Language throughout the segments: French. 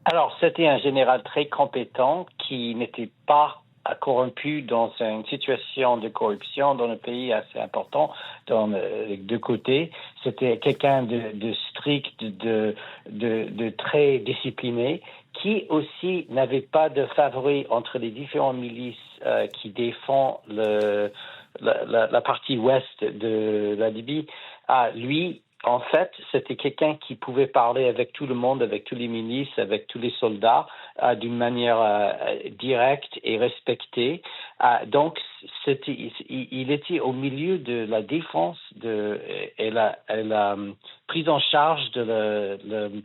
Alors, c'était un général très compétent qui n'était pas corrompu dans une situation de corruption dans le pays assez important dans les deux côtés. C'était quelqu'un de strict, de très discipliné, qui aussi n'avait pas de favoris entre les différentes milices qui défendent la partie ouest de la Libye. Lui, en fait, c'était quelqu'un qui pouvait parler avec tout le monde, avec tous les milices, avec tous les soldats, d'une manière directe et respectée. Donc, il était au milieu de la défense et la prise en charge de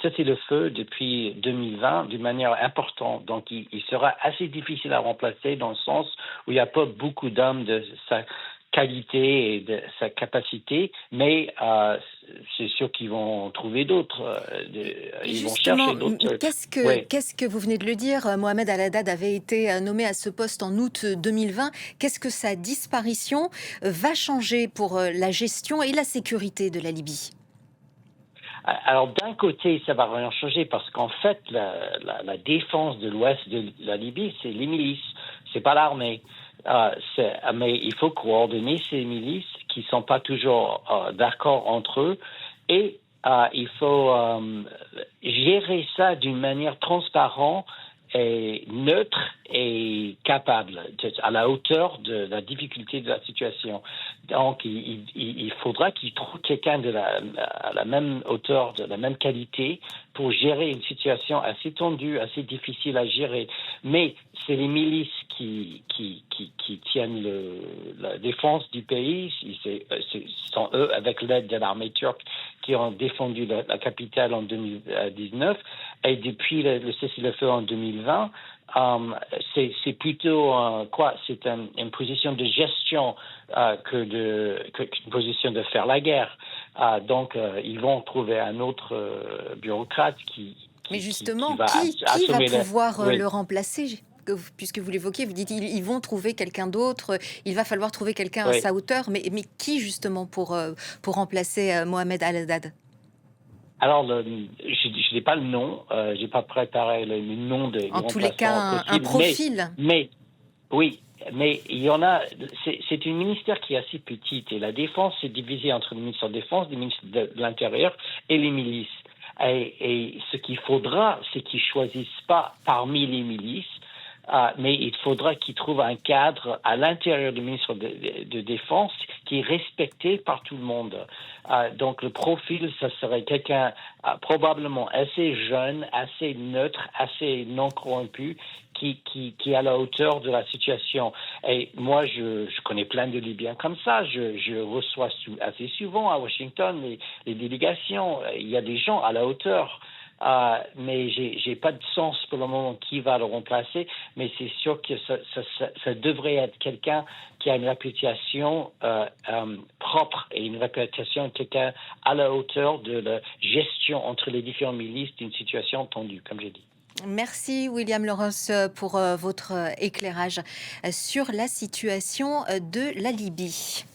c'était le feu depuis 2020 d'une manière importante. Donc, il sera assez difficile à remplacer dans le sens où il n'y a pas beaucoup d'hommes de sa qualité et de sa capacité, mais c'est sûr qu'ils vont trouver d'autres. Et Ils vont justement, chercher d'autres. qu'est-ce Oui. qu'est-ce que vous venez de le dire, Mohamed Al-Haddad avait été nommé à ce poste en août 2020. Qu'est-ce que sa disparition va changer pour la gestion et la sécurité de la Libye? Alors, d'un côté, ça va rien changer parce qu'en fait, la défense de l'ouest de la Libye, c'est les milices, c'est pas l'armée. Mais il faut coordonner ces milices qui sont pas toujours d'accord entre eux et il faut gérer ça d'une manière transparente et neutre et capable, à la hauteur de la difficulté de la situation. Donc, il faudra qu'il trouve quelqu'un à la même hauteur, de la même qualité, pour gérer une situation assez tendue, assez difficile à gérer. Mais c'est les milices qui tiennent la défense du pays. Ce sont eux, avec l'aide de l'armée turque, qui ont défendu la capitale en 2019. Et depuis le cessez-le-feu en 2020, c'est plutôt c'est une position de gestion qu'une position de faire la guerre. Donc, ils vont trouver un autre bureaucrate Mais qui justement, va qui va assumer pouvoir oui. le remplacer? Puisque vous l'évoquez, vous dites ils vont trouver quelqu'un d'autre, il va falloir trouver quelqu'un à Oui. sa hauteur, mais qui justement pour remplacer Mohamed Al-Haddad? Alors, je n'ai pas le nom, j'ai pas préparé le nom du En tous les cas, remplaçant un possible, profil. mais oui, mais il y en a. C'est une ministère qui est assez petite et la défense est divisée entre le ministère de la Défense, le ministère de l'Intérieur et les milices. Et ce qu'il faudra, c'est qu'ils choisissent pas parmi les milices, mais il faudra qu'ils trouvent un cadre à l'intérieur du ministère de Défense qui est respecté par tout le monde. Donc le profil, ça serait quelqu'un probablement assez jeune, assez neutre, assez non corrompu, qui est à la hauteur de la situation. Et moi, je connais plein de Libyens comme ça. Je reçois assez souvent à Washington les délégations. Il y a des gens à la hauteur. Mais j'ai pas de sens pour le moment qui va le remplacer, mais c'est sûr que ça devrait être quelqu'un qui a une réputation propre et une réputation de quelqu'un à la hauteur de la gestion entre les différents milices d'une situation tendue, comme j'ai dit. Merci William Laurence pour votre éclairage sur la situation de la Libye.